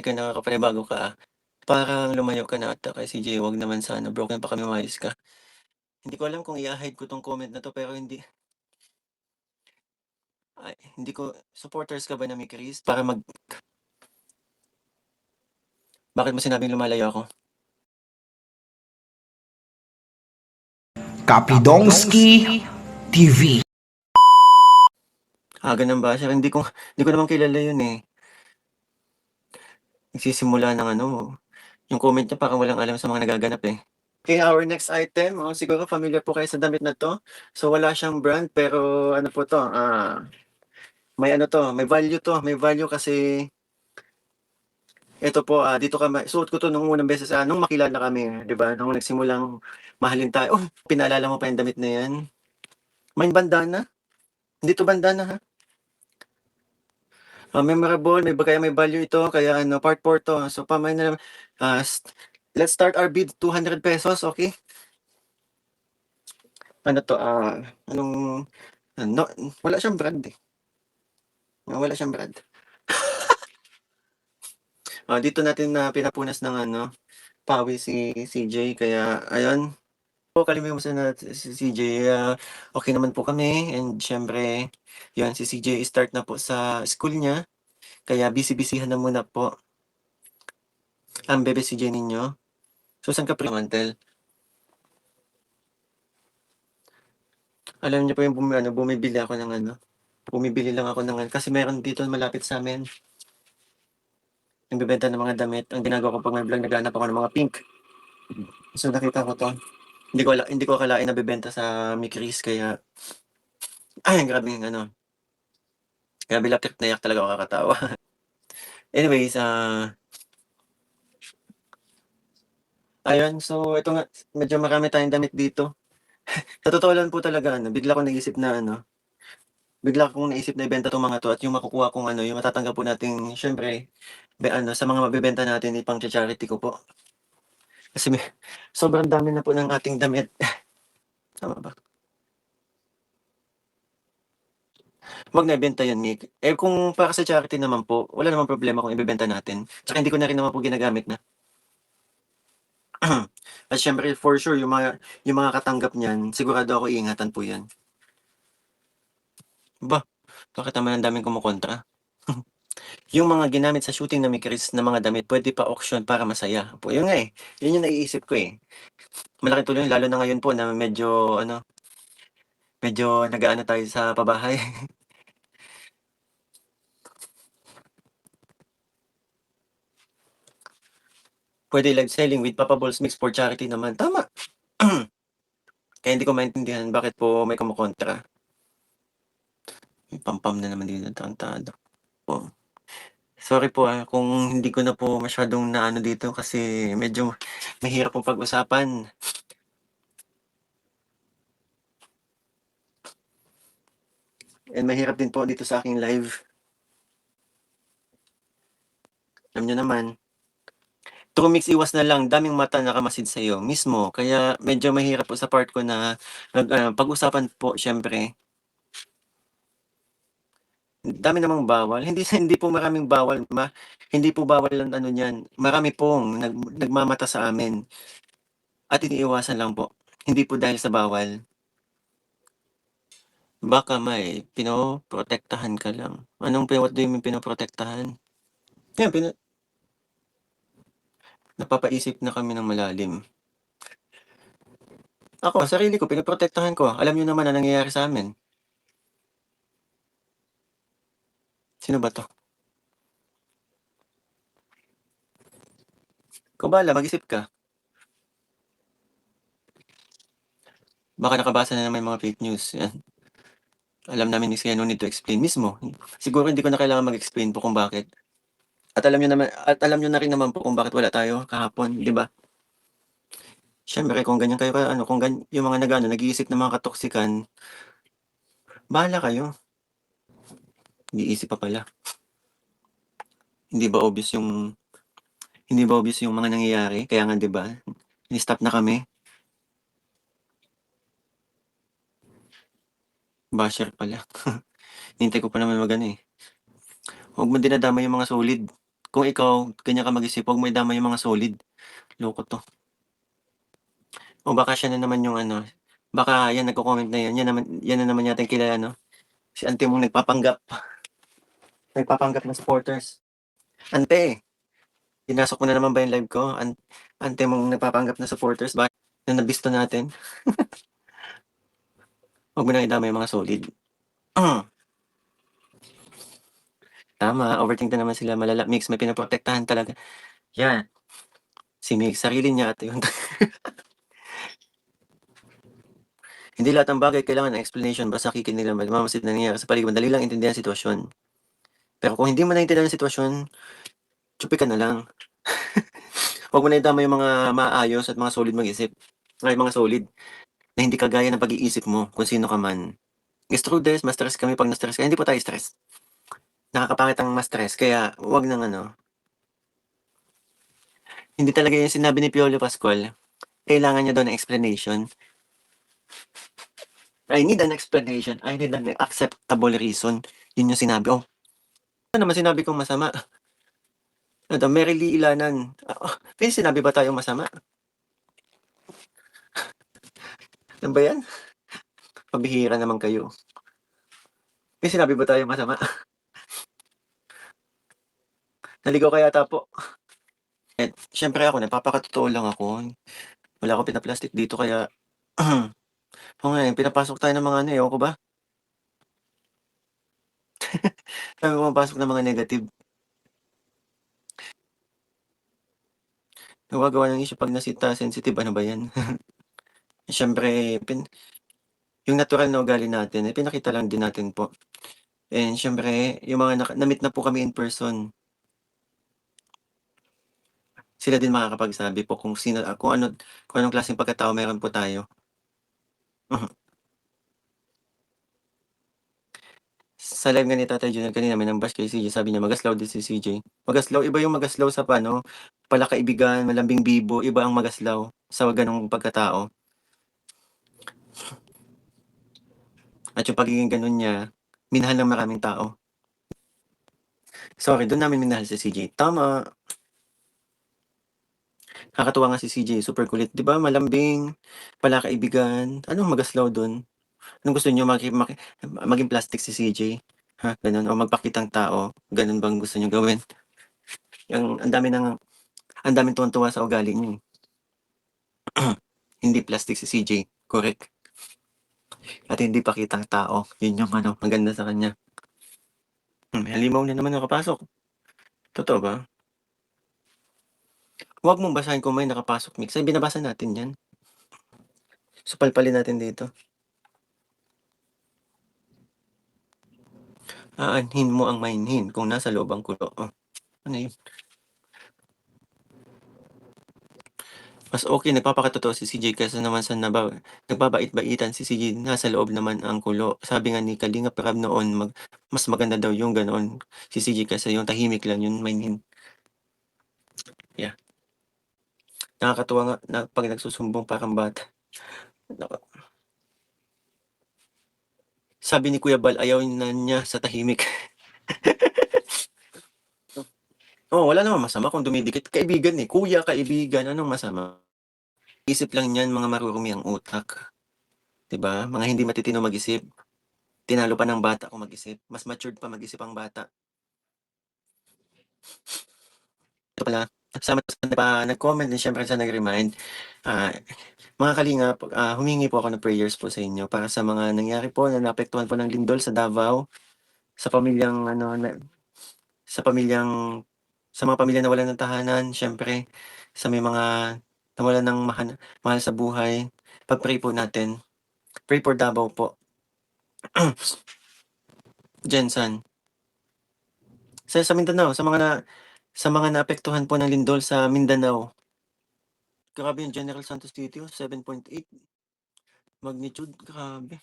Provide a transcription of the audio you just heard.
ka nakakapanibago ka, parang lumayo ka na ata kay CJ, wag naman sana, broken pa kami, umayos ka. Hindi ko alam kung i-ha-hide ko 'tong comment na 'to pero hindi ko supporters ka ba na ni Chris para bakit mo sinabing lumalayo ako? Kapidongski TV. Ganun ba siya? Hindi ko naman kilala yun, eh. Nagsisimula ng ano, yung comment niya parang walang alam sa mga nagaganap, eh. Okay, our next item, siguro familiar po kayo sa damit na 'to. So, wala siyang brand pero ano po 'to, may ano 'to, may value kasi ito po, dito suot ko 'to nung unang beses, nung makilala kami, 'di ba, nung nagsimulang mahalin tayo. Oh, pinaalala mo pa yung damit na 'yan. May bandana, hindi 'to bandana, ha. Memorable, may value ito kaya ano, part 4 'to. So, pamain na naman, let's start our bid, ₱200, okey? Ano 'to, anong no, wala siyang brand, eh. Wala siyang brand. Dito natin na pinapunas ng ano, pawis si CJ kaya ayun. Kalimutan na si CJ, okey naman po kami and siyempre 'yun, si CJ start na po sa school niya, kaya busy-busyhan na muna po ang bebe CJ ninyo. So, saan ka mantel? Alam niyo po yung bumibili lang ako ng kasi meron dito malapit sa'min, nagbebenta ng mga damit. Ang ginagawa ko 'pag may vlog, naghahanap ako ng mga pink. So, nakita ko 'to, hindi ko akalain nabebenta sa Micris kaya grabe yung ano, grabe naiyak talaga ako kakatawa. Anyways, ayun, so ito nga, medyo marami tayong damit dito. Sa totoo lang po talaga ano, bigla kong naisip na ibenta 'tong mga 'to at yung makukuha kong ano, yung matatanggap po nating siyempre sa mga mabebenta natin ipang-cha-charity ko po. Kasi sobrang dami na po ng ating damit. Tama ba? Wag na ibenta yun, Nick. Kung para sa charity naman po, wala namang problema kung ibebenta natin. Tsaka hindi ko na rin naman po ginagamit na. At siyempre for sure yung mga katanggap niyan, sigurado ako iingatan po 'yan. Ba, bakit naman ang daming kumokontra? Yung mga ginamit sa shooting na Chris na mga damit puwede pa-auction para masaya. Yun nga, eh, yun yung naiisip ko, eh. Malaking tulong yun lalo na ngayon po na medyo nag-aano tayo sa pabahay. Puwede live selling with Papa Balls mix for charity naman, tama. Kaya hindi ko maintindihan bakit po may kumokontra. May pampam na naman dito, tarantado. Po. Sorry po, kung hindi ko na po masyadong naano dito kasi medyo mahirap pong pag-usapan. And mahirap din po dito sa aking live. Alam niyo naman, true mix iwas na lang, daming mata nakamasid sa'yo mismo. Kaya medyo mahirap po sa part ko na pag-usapan po siyempre. Dami namang bawal, hindi po maraming bawal, hindi po bawal ang ano niyan, marami pong nagmamata sa amin at iniiwasan lang po, hindi po dahil sa bawal. Baka may pinoprotektahan ka lang. What do you mean pinoprotektahan? Yan, napapaisip na kami ng malalim. Ako, sarili ko pinoprotektahan ko, alam niyo naman ang nangyayari sa'min. Sino ba 'to? Ikaw bahala, mag-isip ka. Baka nakabasa na naman yung mga fake news, yan. Alam namin ni no need to explain mismo. Siguro hindi ko na kailangan mag-explain po kung bakit. At alam niyo na rin naman po kung bakit wala tayo kahapon, 'di ba? Siyempre kung ganyan kayo ka-ano, kung yung mga nag-iisip ng mga katoksikan, bahala kayo. Nag-iisip pa pala. Hindi ba obvious yung mga nangyayari? Kaya nga 'di ba, ni-stop na kami. Basher pala. Hinihintay ko pa naman mag-ano, eh. Huwag mo dinadamay yung mga solid. Kung ikaw ganyan ka mag-isip, wag mo idamay yung mga solid, loko 'to. O baka siya na naman yung ano, baka yan nagko-comment na yan na naman yata yung kilala 'no, si ante mong nagpapanggap na supporters. Ante, pinasok mo na naman ba yung live ko? Ante mong nagpapanggap na supporters ba na nabisto natin? Wag mo nang idamay yung mga solid. Tama, overthink na naman sila, malala. Mix, may pinoprotektahan talaga. Yan, si Mix, sarili niya at yun. Hindi lahat ng bagay kailangan ng explanation, basta kikinig lang, magmamasid na nangyayari sa paligid, madali lang intindihan ang sitwasyon. Pero kung hindi mo naintindihan ang sitwasyon, tsupi ka na lang. Huwag mo na idamay yung mga maayos at mga solid mag-isip. Ay, mga solid na hindi kagaya ng pag-iisip mo kung sino ka man. Strudels, ma-stress kami pag na-stress ka. Hindi po tayo stress. Nakakapangit ang ma-stress, kaya huwag nang ano. Hindi talaga yung sinabi ni Piolo Pascual, kailangan niya daw ng explanation. I need an explanation. I need an acceptable reason. Yun yung sinabi. Oh, ano naman sinabi kong masama? Ano, merely ilanan. May sinabi ba tayong masama? Ano ba yan? Pabihira naman kayo. May sinabi ba tayong masama? Naligaw ka yata po. Eh, syempre ako, nagpapakatotoo lang ako. Wala akong pinaplastic dito kaya oo nga, pinapasok tayo ng mga ano, ewan ko ba? Sabi pumapasok ng mga negative. Gumagawa ng issue pag sensitive, ano ba yan? Siyempre, yung natural na ugali natin, eh, pinakita lang din natin po. And siyempre, yung mga na-meet na po kami in person. Sila din makakapagsabi po kung sino, kung anong klaseng pagkatao meron po tayo. Sa live nga ni Tatay Junel kanina may nang-bash kay CJ, sabi niya magaslaw din si CJ. Magaslaw, iba yung magaslaw sa palakaibigan, malambing bibo, iba ang magaslaw sa ganong pagkatao. At yung pagiging ganun niya, minahal ng maraming tao. Sorry, doon namin minahal si CJ. Tama. Nakakatuwa nga si CJ, super kulit. 'Di ba malambing, palakaibigan, anong magaslaw doon? Anong gusto niyo maging plastic si CJ? Ha, gano'n o magpakitang tao, gano'n bang gusto niyo gawin? Yung ang daming tuwang-tuwa sa ugali niyo, eh. Hindi plastic si CJ, correct. At hindi pakitang tao, yun yung maganda sa kanya. May halimaw na naman nakapasok. Totoo ba? Huwag mong basahin kung may nakapasok, Mix. Ay, binabasa natin yan. So, palpalin natin dito. Aanhin mo ang mainhin kung nasa loob ang kulo. Oh, ano yun? Mas okay, nagpapakatotoo si CJ kaysa naman sa nagbabait-baitan si CJ, nasa loob naman ang kulo. Sabi nga ni Kalingap Rab noon, mas maganda daw yung ganoon si CJ kaysa yung tahimik lang yung mainhin. Yeah. Nakakatuwa nga na pag nagsusumbong parang bata. Sabi ni Kuya Bal, ayaw na niya sa tahimik. Oh, wala namang masama kung dumidikit. Kaibigan eh. Kuya, kaibigan, anong masama? Isip lang niyan, mga marurumi ang utak. 'Di ba? Mga hindi matitino mag-isip. Tinalo pa ng bata kung mag-isip. Mas matured pa mag-isip ang bata. Ito pala, salamat sa nag-comment din siyempre sa nag-remind. Mga kalingap, humingi po ako ng prayers po sa inyo para sa mga nangyari po na naapektuhan po ng lindol sa Davao, sa pamilyang sa mga pamilyang nawalan ng tahanan, siyempre sa may mga nawalan ng mahal sa buhay. Pag-pray po natin. Pray for Davao po. Jensan. Sa Mindanao, sa mga naapektuhan po ng lindol sa Mindanao. Grabe yung General Santos City, 7.8 magnitude, grabe.